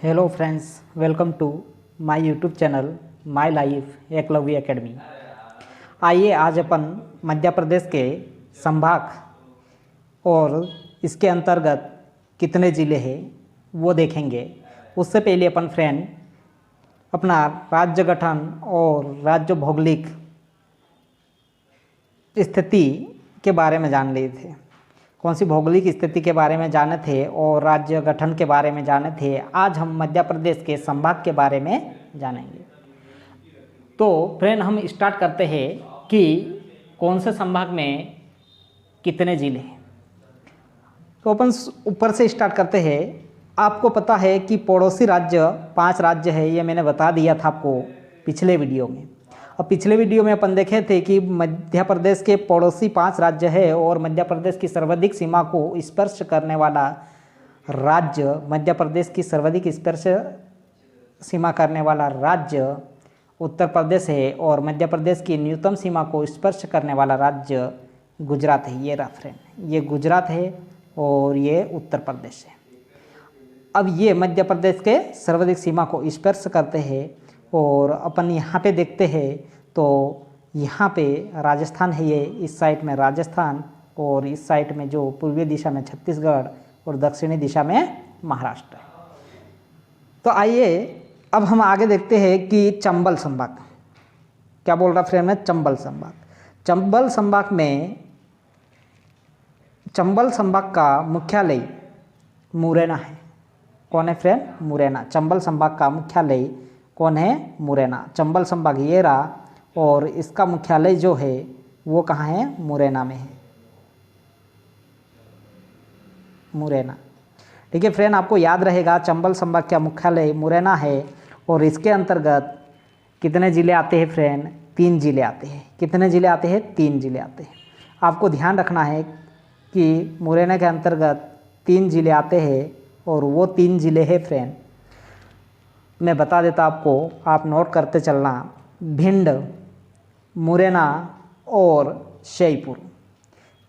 Hello friends, welcome to my YouTube channel my life Eklavya academy. आइए आज अपन मध्य प्रदेश के संभाग और इसके अंतर्गत कितने ज़िले हैं वो देखेंगे। उससे पहले अपन फ्रेंड अपना राज्य गठन और राज्य भौगोलिक स्थिति के बारे में जान लिए थे। कौन सी भौगोलिक स्थिति के बारे में जाने थे और राज्य गठन के बारे में जाने थे। आज हम मध्य प्रदेश के संभाग के बारे में जानेंगे। तो फ्रेंड हम स्टार्ट करते हैं कि कौन से संभाग में कितने ज़िले हैं। तो अपन ऊपर से स्टार्ट करते हैं। आपको पता है कि पड़ोसी राज्य 5 राज्य है, ये मैंने बता दिया था आपको पिछले वीडियो में। अब पिछले वीडियो में अपन देखे थे कि मध्य प्रदेश के पड़ोसी 5 राज्य है और मध्य प्रदेश की सर्वाधिक सीमा को स्पर्श करने वाला राज्य, मध्य प्रदेश की सर्वाधिक स्पर्श सीमा करने वाला राज्य उत्तर प्रदेश है और मध्य प्रदेश की न्यूनतम सीमा को स्पर्श करने वाला राज्य गुजरात है। ये रेफरेंस, ये गुजरात है और ये उत्तर प्रदेश है। अब ये मध्य प्रदेश के सर्वाधिक सीमा को स्पर्श करते हैं और अपन यहाँ पे देखते हैं तो यहाँ पे राजस्थान है, ये इस साइड में राजस्थान और इस साइड में जो पूर्वी दिशा में छत्तीसगढ़ और दक्षिणी दिशा में महाराष्ट्र है। तो आइए अब हम आगे देखते हैं कि चंबल संभाग क्या बोल रहा फ्रेंड में। चंबल संभाग का मुख्यालय मुरैना है। कौन है फ्रेंड? मुरैना। चंबल संभाग का मुख्यालय कौन है? मुरैना। चंबल संभाग ये रहा और इसका मुख्यालय जो है वो कहाँ है? मुरैना में है। मुरैना, ठीक है फ्रेंड, आपको याद रहेगा चंबल संभाग का मुख्यालय मुरैना है और इसके अंतर्गत कितने ज़िले आते हैं फ्रेंड? 3 ज़िले आते हैं। कितने ज़िले आते हैं? 3 ज़िले आते हैं। आपको ध्यान रखना है कि मुरैना के अंतर्गत 3 ज़िले आते हैं और वो 3 ज़िले हैं फ्रेंड, मैं बता देता आपको, आप नोट करते चलना। भिंड, मुरैना और जयपुर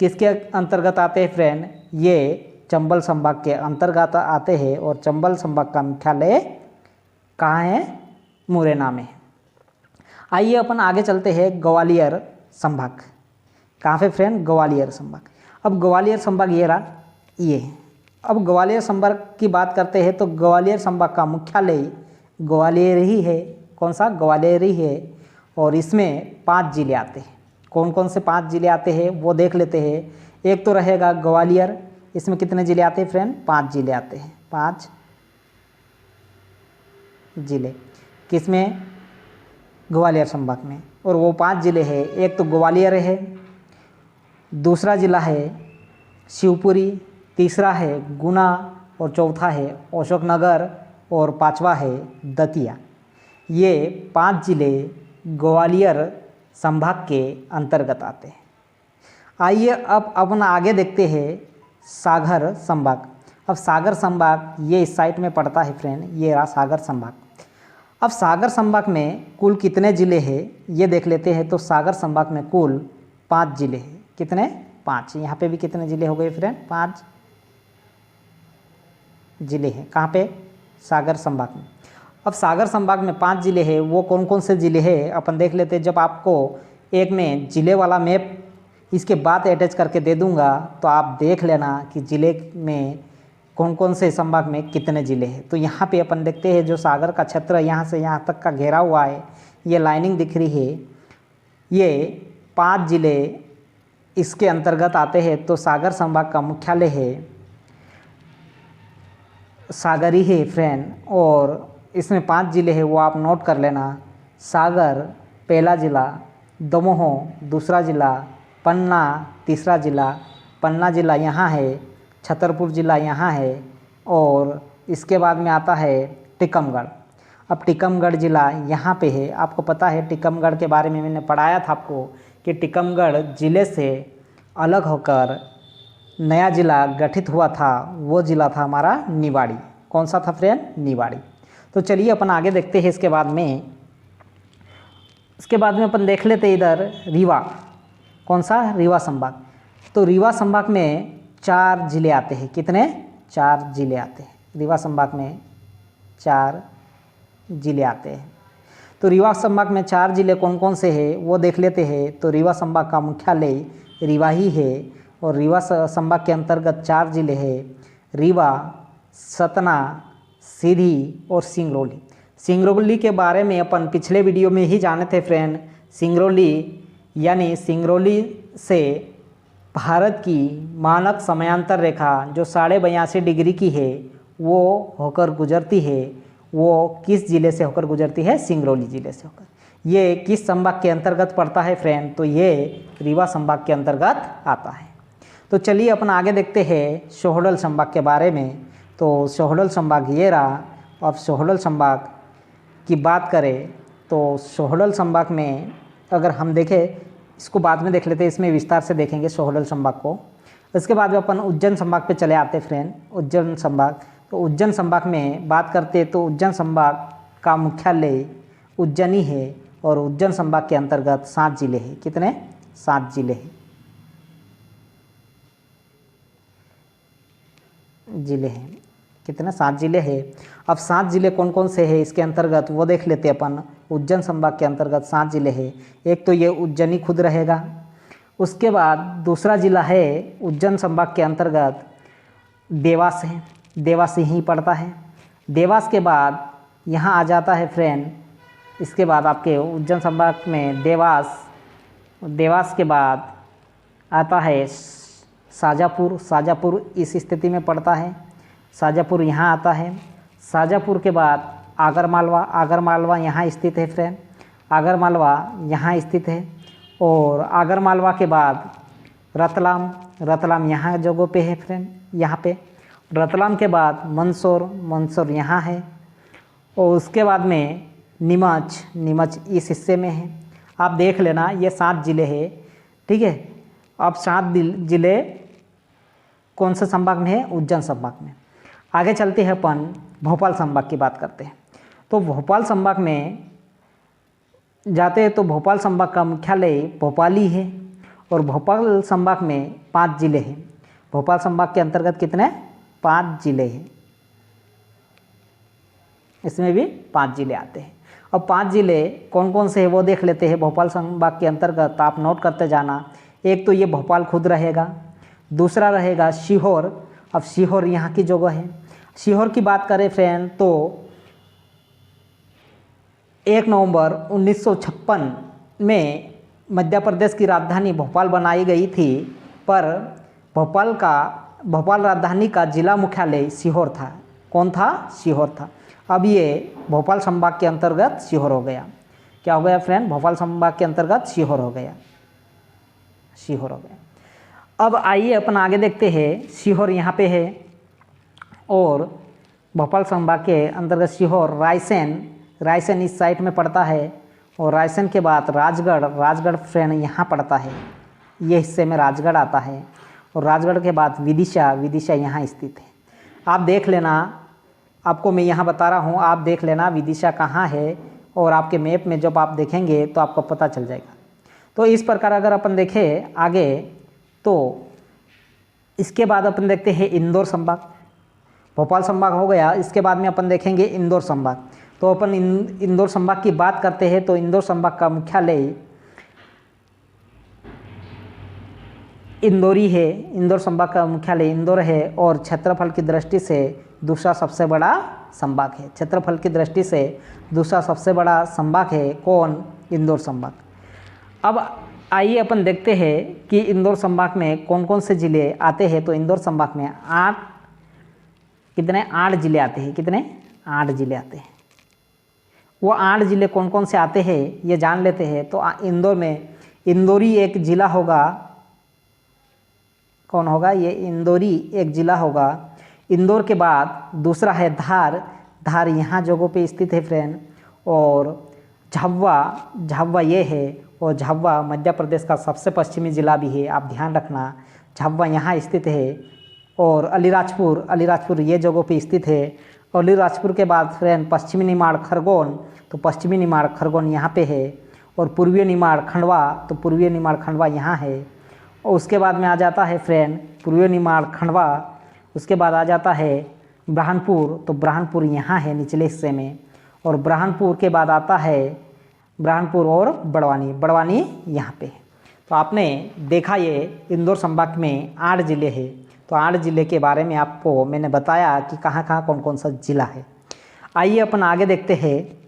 किसके अंतर्गत आते हैं फ्रेंड? ये चंबल संभाग के अंतर्गत आते हैं और चंबल संभाग का मुख्यालय कहाँ है? मुरैना में। आइए अपन आगे चलते हैं ग्वालियर संभाग। कहाँ पे फ्रेंड? ग्वालियर संभाग। अब ग्वालियर संभाग ये रहा, ये। अब ग्वालियर संभाग की बात करते हैं तो ग्वालियर संभाग का मुख्यालय ग्वालियर ही है। कौन सा? ग्वालियर ही है और इसमें 5 ज़िले आते हैं। कौन कौन से 5 ज़िले आते हैं वो देख लेते हैं। एक तो रहेगा ग्वालियर, इसमें कितने ज़िले आते हैं फ्रेंड? 5 ज़िले आते हैं। 5 ज़िले किसमें? ग्वालियर संभाग में। और वो 5 ज़िले हैं, एक तो ग्वालियर है, दूसरा ज़िला है शिवपुरी, तीसरा है गुना और चौथा है अशोकनगर और 5वां है दतिया। ये 5 ज़िले ग्वालियर संभाग के अंतर्गत आते हैं। आइए अब अपन आगे देखते हैं सागर संभाग। अब सागर संभाग ये इस साइड में पड़ता है फ्रेंड, ये रहा सागर संभाग। अब सागर संभाग में कुल कितने ज़िले हैं ये देख लेते हैं। तो सागर संभाग में कुल 5 ज़िले हैं। कितने? 5। यहाँ पे भी कितने ज़िले हो गए फ्रेंड? 5 ज़िले हैं। कहाँ पे? सागर संभाग में। अब सागर संभाग में 5 ज़िले हैं, वो कौन कौन से ज़िले हैं अपन देख लेते हैं। जब आपको एक में ज़िले वाला मैप इसके बाद अटैच करके दे दूंगा तो आप देख लेना कि ज़िले में कौन कौन से संभाग में कितने ज़िले हैं। तो यहाँ पे अपन देखते हैं जो सागर का क्षेत्र यहाँ से यहाँ तक का घेरा हुआ है, ये लाइनिंग दिख रही है, ये 5 ज़िले इसके अंतर्गत आते हैं। तो सागर संभाग का मुख्यालय है सागर ही है फ्रेंड और इसमें 5 ज़िले हैं वो आप नोट कर लेना। सागर पहला ज़िला, दमोह दूसरा ज़िला, पन्ना तीसरा ज़िला, पन्ना ज़िला यहाँ है, छतरपुर ज़िला यहाँ है और इसके बाद में आता है टीकमगढ़। अब टीकमगढ़ ज़िला यहाँ पे है। आपको पता है टीकमगढ़ के बारे में मैंने पढ़ाया था आपको कि टीकमगढ़ ज़िले से अलग होकर नया ज़िला गठित हुआ था, वो ज़िला था हमारा निवाड़ी। कौन सा था फ्रेंड? निवाड़ी। तो चलिए अपन आगे देखते हैं। इसके बाद में अपन देख लेते हैं इधर रीवा। कौन सा? रीवा संभाग। तो रीवा संभाग में 4 ज़िले आते हैं। कितने? 4 ज़िले आते हैं रीवा संभाग में। 4 जिले आते हैं। तो रीवा संभाग में 4 जिले कौन कौन से हैं वो देख लेते हैं। तो रीवा संभाग का मुख्यालय रीवा ही है और रीवा संभाग के अंतर्गत 4 जिले हैं, रीवा, सतना, सीधी और सिंगरौली। सिंगरौली के बारे में अपन पिछले वीडियो में ही जाने थे फ्रेंड। सिंगरौली यानी सिंगरौली से भारत की मानक समयांतर रेखा जो 82.5 डिग्री की है वो होकर गुजरती है। वो किस ज़िले से होकर गुजरती है? सिंगरौली ज़िले से होकर। ये किस संभाग के अंतर्गत पड़ता है फ्रेंड? तो ये रीवा संभाग के अंतर्गत आता है। तो चलिए अपन आगे देखते हैं शोहडोल संभाग के बारे में। तो शोहडोल संभाग ये रहा। अब शोहडोल संभाग की बात करें तो शोहडोल संभाग में अगर हम देखें, इसको बाद में देख लेते हैं, इसमें विस्तार से देखेंगे शोहडोल संभाग को। इसके बाद अपन उज्जैन संभाग पे चले आते फ्रेंड। उज्जैन संभाग, तो उज्जैन संभाग में बात करते तो उज्जैन संभाग का मुख्यालय उज्जैनी है और उज्जैन संभाग के अंतर्गत 7 जिले हैं। कितने? 7 जिले हैं। कितने? 7 जिले हैं। अब 7 जिले कौन कौन से हैं इसके अंतर्गत वो देख लेते हैं अपन। उज्जैन संभाग के अंतर्गत 7 जिले हैं। एक तो ये उज्जैनी खुद रहेगा। उसके बाद दूसरा जिला है उज्जैन संभाग के अंतर्गत देवास है। देवास यहीं पड़ता है। देवास के बाद यहाँ आ जाता है फ्रेंड, इसके बाद आपके उज्जैन संभाग में देवास के बाद आता है शाजापुर। शाजापुर इस स्थिति में पड़ता है। शाजापुर यहाँ आता है। शाजापुर के बाद आगरमालवा। आगरमालवा यहाँ स्थित है फ्रेंड। आगरमालवा यहाँ स्थित है। और आगरमालवा के बाद रतलाम। रतलाम यहाँ जगह पे है फ्रेंड, यहाँ पे। रतलाम के बाद मंदसौर। मंदसौर यहाँ है। और उसके बाद में नीमच। नीमच इस हिस्से में है। आप देख लेना ये 7 जिले हैं, ठीक है। अब 7 जिले कौन से संभाग में है? उज्जैन संभाग में। आगे चलते हैं अपन भोपाल संभाग की बात करते हैं। तो भोपाल संभाग में जाते हैं तो भोपाल संभाग का मुख्यालय भोपाल ही है और भोपाल संभाग में 5 जिले हैं। भोपाल संभाग के अंतर्गत कितने? 5 जिले हैं। इसमें भी 5 जिले आते हैं। अब 5 जिले कौन कौन से हैं वो देख लेते हैं भोपाल संभाग के अंतर्गत। आप नोट करते जाना। एक तो ये भोपाल खुद रहेगा, दूसरा रहेगा सीहोर। अब सीहोर यहाँ की जगह है। सीहोर की बात करें फ्रेंड तो 1 नवंबर 1956 में मध्य प्रदेश की राजधानी भोपाल बनाई गई थी, पर भोपाल राजधानी का जिला मुख्यालय सीहोर था। कौन था? सीहोर था। अब ये भोपाल संभाग के अंतर्गत सीहोर हो गया। क्या हो गया फ्रेंड? भोपाल संभाग के अंतर्गत सीहोर हो गया। सीहोर हो गया। अब आइए अपन आगे देखते हैं। सीहोर यहाँ पे है और भोपाल संभाग के अंतर्गत सीहोर, रायसेन इस साइड में पड़ता है। और रायसेन के बाद राजगढ़ फ्रेंड यहाँ पड़ता है। ये हिस्से में राजगढ़ आता है। और राजगढ़ के बाद विदिशा यहाँ स्थित है। आप देख लेना, आपको मैं यहाँ बता रहा हूँ, आप देख लेना विदिशा कहाँ है और आपके मैप में जब आप देखेंगे तो आपको पता चल जाएगा। तो इस प्रकार अगर अपन देखें आगे तो इसके बाद अपन देखते हैं इंदौर संभाग। भोपाल संभाग हो गया, इसके बाद में अपन देखेंगे इंदौर संभाग। तो अपन इंदौर संभाग की बात करते हैं तो इंदौर संभाग का मुख्यालय इंदौरी है। इंदौर संभाग का मुख्यालय इंदौर है और क्षेत्रफल की दृष्टि से दूसरा सबसे बड़ा संभाग है। क्षेत्रफल की दृष्टि से दूसरा सबसे बड़ा संभाग है कौन? इंदौर संभाग। अब आइए अपन देखते हैं कि इंदौर संभाग में कौन कौन से जिले आते हैं। तो इंदौर संभाग में 8 जिले आते हैं। कितने? 8 जिले आते हैं। वो 8 जिले कौन कौन से आते हैं ये जान लेते हैं। तो इंदौर में इंदौरी एक जिला होगा। कौन होगा? ये इंदौरी एक जिला होगा। इंदौर के बाद दूसरा है धार यहाँ जगहों पे स्थित है फ्रेंड। और झाबुआ ये है और झाबुआ मध्य प्रदेश का सबसे पश्चिमी जिला भी है, आप ध्यान रखना। झाबुआ यहाँ स्थित है। और अलीराजपुर ये जगहों पे स्थित है। अलीराजपुर के बाद फ्रेंड पश्चिमी निमाड़ खरगोन, तो पश्चिमी निमाड़ खरगोन यहाँ पे है। और पूर्वी निमाड़ खंडवा, तो पूर्वी निमाड़ खंडवा यहाँ है। और उसके बाद में आ जाता है फ्रेंड पूर्वी निमाड़ खंडवा। उसके बाद आ जाता है ब्रह्मपुर, तो ब्रह्मपुर यहाँ है निचले हिस्से में, और ब्रह्मपुर के बाद आता है ब्रह्मपुर और बड़वानी, बड़वानी यहाँ पे है। तो आपने देखा ये इंदौर संभाग में 8 ज़िले हैं, तो 8 ज़िले के बारे में आपको मैंने बताया कि कहाँ कहाँ कौन कौन सा ज़िला है। आइए अपन आगे देखते हैं।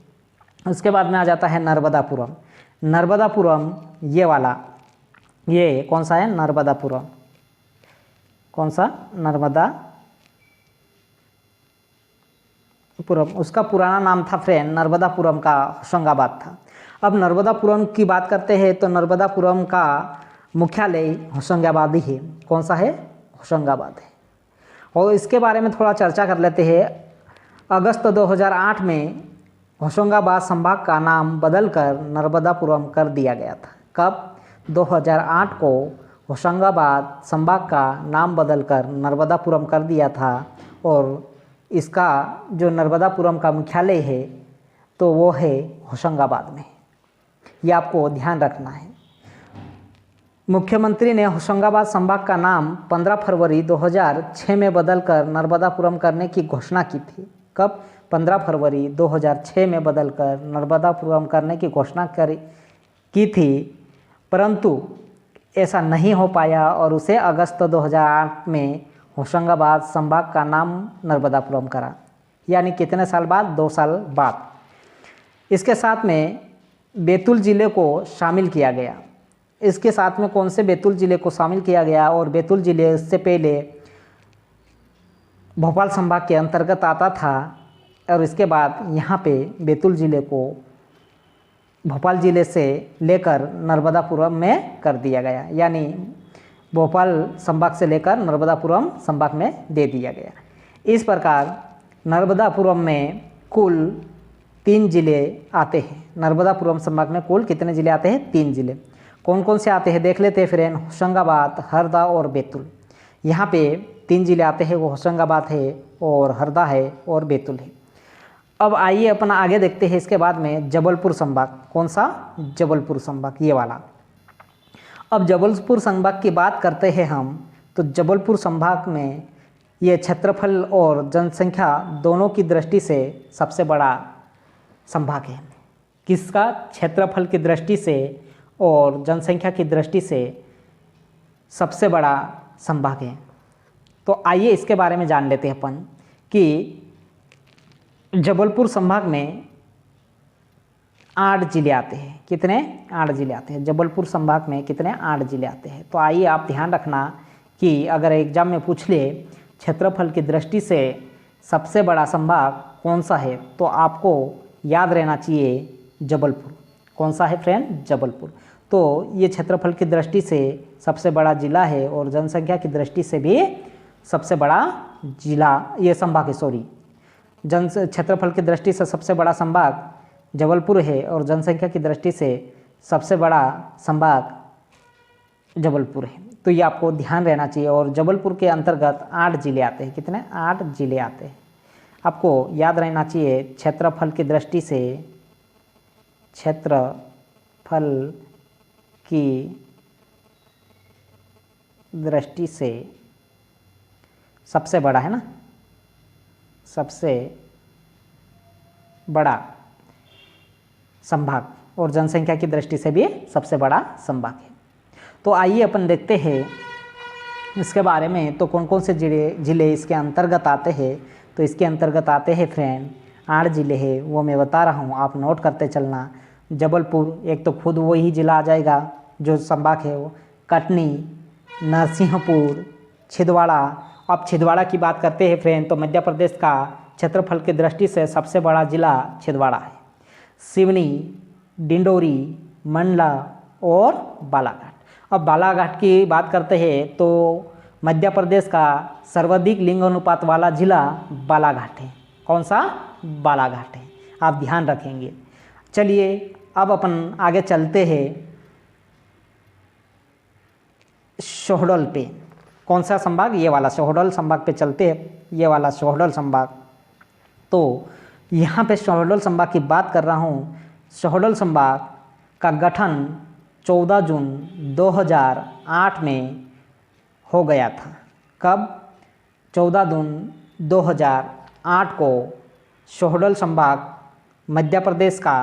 उसके बाद में आ जाता है नर्मदापुरम। नर्मदापुरम ये वाला, ये कौन सा है? नर्मदापुरम। कौन सा? नर्मदापुरम। उसका पुराना नाम था फ्रेंड नर्मदापुरम का होशंगाबाद था। अब नर्मदापुरम की बात करते हैं तो नर्मदापुरम का मुख्यालय होशंगाबाद ही है। कौन सा है? होशंगाबाद है। और इसके बारे में थोड़ा चर्चा कर लेते हैं। अगस्त 2008 में होशंगाबाद संभाग का नाम बदलकर नर्मदापुरम कर दिया गया था। कब? 2008 को होशंगाबाद संभाग का नाम बदलकर नर्मदापुरम कर दिया था, और इसका जो नर्मदापुरम का मुख्यालय है तो वो है होशंगाबाद में। ये आपको ध्यान रखना है। मुख्यमंत्री ने होशंगाबाद संभाग का नाम 15 फरवरी 2006 में बदलकर नर्मदापुरम करने की घोषणा की थी। कब? 15 फरवरी 2006 में बदलकर नर्मदापुरम करने की घोषणा की थी, परंतु ऐसा नहीं हो पाया और उसे अगस्त 2008 में होशंगाबाद संभाग का नाम नर्मदापुरम करा। यानी कितने साल बाद? 2 साल बाद। इसके साथ में बैतूल ज़िले को शामिल किया गया। इसके साथ में कौन से बैतूल ज़िले को शामिल किया गया? और बैतूल ज़िले से पहले भोपाल संभाग के अंतर्गत आता था, और इसके बाद यहाँ पे बैतूल ज़िले को भोपाल ज़िले से लेकर नर्मदापुरम में कर दिया गया। यानी भोपाल संभाग से लेकर नर्मदापुरम संभाग में दे दिया गया। इस प्रकार नर्मदापुरम में कुल 3 ज़िले आते हैं। नर्मदापुरम संभाग में कुल कितने ज़िले आते हैं? 3 ज़िले। कौन कौन से आते हैं देख लेते हैं फ्रेंड। होशंगाबाद, हरदा और बैतूल। यहाँ पे 3 ज़िले आते हैं, वो होशंगाबाद है और हरदा है और बैतूल है। अब आइए अपन आगे देखते हैं। इसके बाद में जबलपुर संभाग। कौन सा? जबलपुर संभाग, ये वाला। अब जबलपुर संभाग की बात करते हैं हम, तो जबलपुर संभाग में ये क्षेत्रफल और जनसंख्या दोनों की दृष्टि से सबसे बड़ा संभाग है। किसका? क्षेत्रफल की दृष्टि से और जनसंख्या की दृष्टि से सबसे बड़ा संभाग है। तो आइए इसके बारे में जान लेते हैं अपन कि जबलपुर संभाग में 8 ज़िले आते हैं। कितने? 8 ज़िले आते हैं। जबलपुर संभाग में कितने? 8 ज़िले आते हैं। तो आइए आप ध्यान रखना कि अगर एग्जाम में पूछ ले क्षेत्रफल की दृष्टि से सबसे बड़ा संभाग कौन सा है, तो आपको याद रहना चाहिए जबलपुर। कौन सा है फ्रेंड? जबलपुर। तो ये क्षेत्रफल की दृष्टि से सबसे बड़ा ज़िला है और जनसंख्या की दृष्टि से भी सबसे बड़ा ज़िला, ये संभाग है, सॉरी, क्षेत्रफल की दृष्टि से सबसे बड़ा संभाग जबलपुर है और जनसंख्या की दृष्टि से सबसे बड़ा संभाग जबलपुर है। तो ये आपको ध्यान रहना चाहिए। और जबलपुर के अंतर्गत 8 ज़िले आते हैं। कितने? 8 ज़िले आते हैं। आपको याद रहना चाहिए क्षेत्रफल की दृष्टि से, क्षेत्रफल की दृष्टि से सबसे बड़ा है ना, सबसे बड़ा संभाग, और जनसंख्या की दृष्टि से भी सबसे बड़ा संभाग है। तो आइए अपन देखते हैं इसके बारे में। तो कौन कौन से ज़िले इसके अंतर्गत आते हैं? तो इसके अंतर्गत आते हैं फ्रेंड 8 ज़िले हैं, वो मैं बता रहा हूँ, आप नोट करते चलना। जबलपुर एक तो खुद वही ज़िला आ जाएगा जो संभाग है वो, कटनी, नरसिंहपुर, छिंदवाड़ा। अब छिंदवाड़ा की बात करते हैं फ्रेंड, तो मध्य प्रदेश का क्षेत्रफल की दृष्टि से सबसे बड़ा ज़िला छिंदवाड़ा है। सिवनी, डिंडोरी, मंडला और बालाघाट। अब बालाघाट की बात करते हैं तो मध्य प्रदेश का सर्वाधिक लिंग अनुपात वाला ज़िला बालाघाट है। कौन सा? बालाघाट है। आप ध्यान रखेंगे। चलिए अब अपन आगे चलते हैं शहडोल पे। कौन सा संभाग? ये वाला शहडोल संभाग पे चलते हैं। ये वाला शहडोल संभाग। तो यहाँ पे शहडोल संभाग की बात कर रहा हूँ। शहडोल संभाग का गठन 14 जून 2008 में हो गया था। कब? 2008 को शहडोल संभाग मध्य प्रदेश का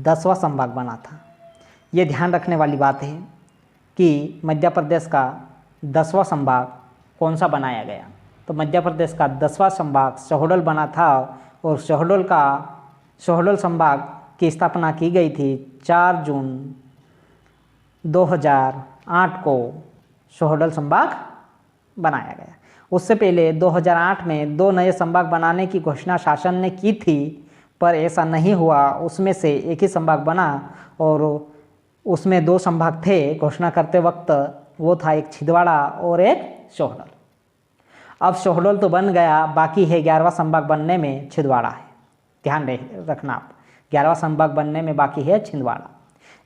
10वां संभाग बना था। ये ध्यान रखने वाली बात है कि मध्य प्रदेश का 10वां संभाग कौन सा बनाया गया। तो मध्य प्रदेश का 10वां संभाग शहडोल बना था और शहडोल संभाग की स्थापना की गई थी 4 जून 2008 को शहडोल संभाग बनाया गया। उससे पहले 2008 में 2 नए संभाग बनाने की घोषणा शासन ने की थी, पर ऐसा नहीं हुआ। उसमें से एक ही संभाग बना और उसमें 2 संभाग थे घोषणा करते वक्त, वो था एक छिंदवाड़ा और एक शहडोल। अब शहडोल तो बन गया, बाकी है 11वां संभाग बनने में छिंदवाड़ा है। ध्यान रखना आप, 11वां संभाग बनने में बाकी है छिंदवाड़ा।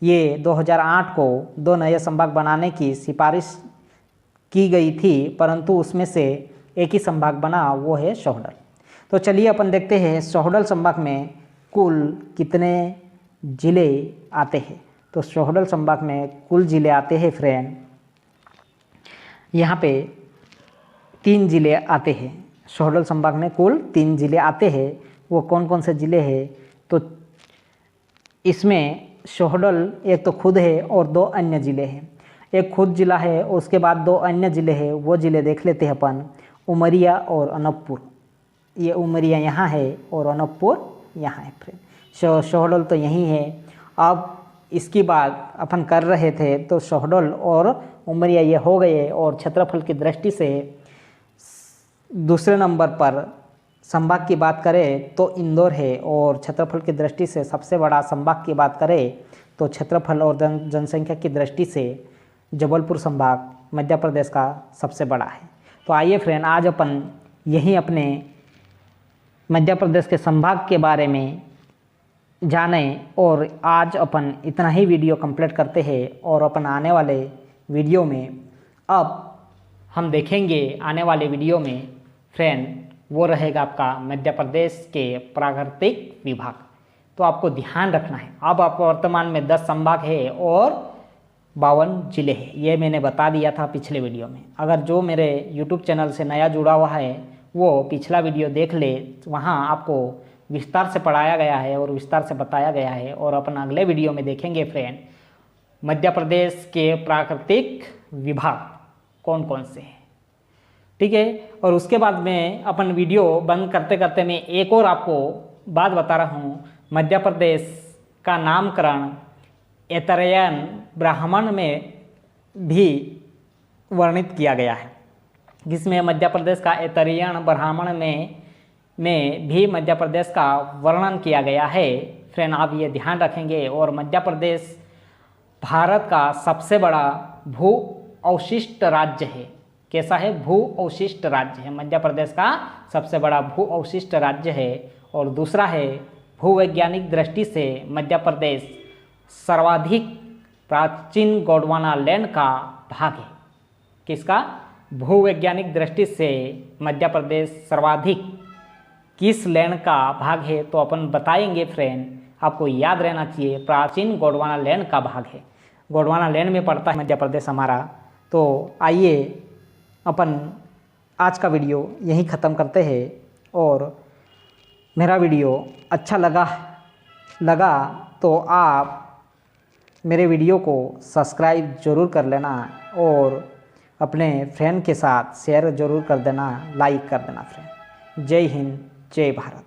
ये 2008 को 2 नए संभाग बनाने की सिफारिश की गई थी, परंतु उसमें से एक ही संभाग बना, वो है शहडोल। तो चलिए अपन देखते हैं शहडोल संभाग में कुल कितने ज़िले आते हैं। तो शहडोल संभाग में कुल ज़िले आते हैं फ्रेंड, यहाँ पे 3 ज़िले आते हैं। शहडोल संभाग में कुल 3 ज़िले आते हैं। वो कौन कौन से ज़िले हैं? तो इसमें शहडोल एक तो खुद है और 2 अन्य ज़िले हैं। एक खुद ज़िला है, उसके बाद 2 अन्य ज़िले हैं। वो ज़िले देख लेते हैं अपन, उमरिया और अनूपपुर। ये उमरिया यहाँ है और अनूपपुर यहाँ है फ्रेंड। शहडोल तो यहीं है। अब इसकी बात अपन कर रहे थे तो शहडोल और उमरिया ये हो गए, और क्षेत्रफल की दृष्टि से दूसरे नंबर पर संभाग की बात करें तो इंदौर है, और क्षेत्रफल की दृष्टि से सबसे बड़ा संभाग की बात करें तो क्षेत्रफल और जनसंख्या की दृष्टि से जबलपुर संभाग मध्य प्रदेश का सबसे बड़ा है। तो आइए फ्रेंड, आज अपन यहीं अपने मध्य प्रदेश के संभाग के बारे में जानें, और आज अपन इतना ही वीडियो कंप्लीट करते हैं। और अपन आने वाले वीडियो में अब हम देखेंगे, आने वाले वीडियो में फ्रेंड वो रहेगा आपका मध्य प्रदेश के प्राकृतिक विभाग। तो आपको ध्यान रखना है, अब आप वर्तमान में 10 संभाग है और 52 जिले हैं। ये मैंने बता दिया था पिछले वीडियो में। अगर जो मेरे यूट्यूब चैनल से नया जुड़ा हुआ है वो पिछला वीडियो देख ले, वहाँ आपको विस्तार से पढ़ाया गया है और विस्तार से बताया गया है। और अपन अगले वीडियो में देखेंगे फ्रेंड मध्य प्रदेश के प्राकृतिक विभाग कौन कौन से हैं, ठीक है। और उसके बाद में अपन वीडियो बंद करते करते मैं एक और आपको बात बता रहा हूँ। मध्य प्रदेश का नामकरण ऐतरेयन ब्राह्मण में भी वर्णित किया गया है, जिसमें मध्य प्रदेश का ऐतरेयन ब्राह्मण में भी मध्य प्रदेश का वर्णन किया गया है। फ्रेंड आप ये ध्यान रखेंगे। और मध्य प्रदेश भारत का सबसे बड़ा भू अवशिष्ट राज्य है। कैसा है? भू अवशिष्ट राज्य है। मध्य प्रदेश का सबसे बड़ा भू अवशिष्ट राज्य है। और दूसरा है, भूवैज्ञानिक दृष्टि से मध्य प्रदेश सर्वाधिक प्राचीन गोंडवाना लैंड का भाग है। किसका? भूवैज्ञानिक दृष्टि से मध्य प्रदेश सर्वाधिक किस लैंड का भाग है? तो अपन बताएंगे फ्रेंड, आपको याद रहना चाहिए, प्राचीन गोंडवाना लैंड का भाग है। गोंडवाना लैंड में पड़ता है मध्य प्रदेश हमारा। तो आइए अपन आज का वीडियो यहीं ख़त्म करते हैं। और मेरा वीडियो अच्छा लगा तो आप मेरे वीडियो को सब्सक्राइब ज़रूर कर लेना और अपने फ्रेंड के साथ शेयर ज़रूर कर देना, लाइक कर देना फ्रेंड। जय हिंद, जय भारत।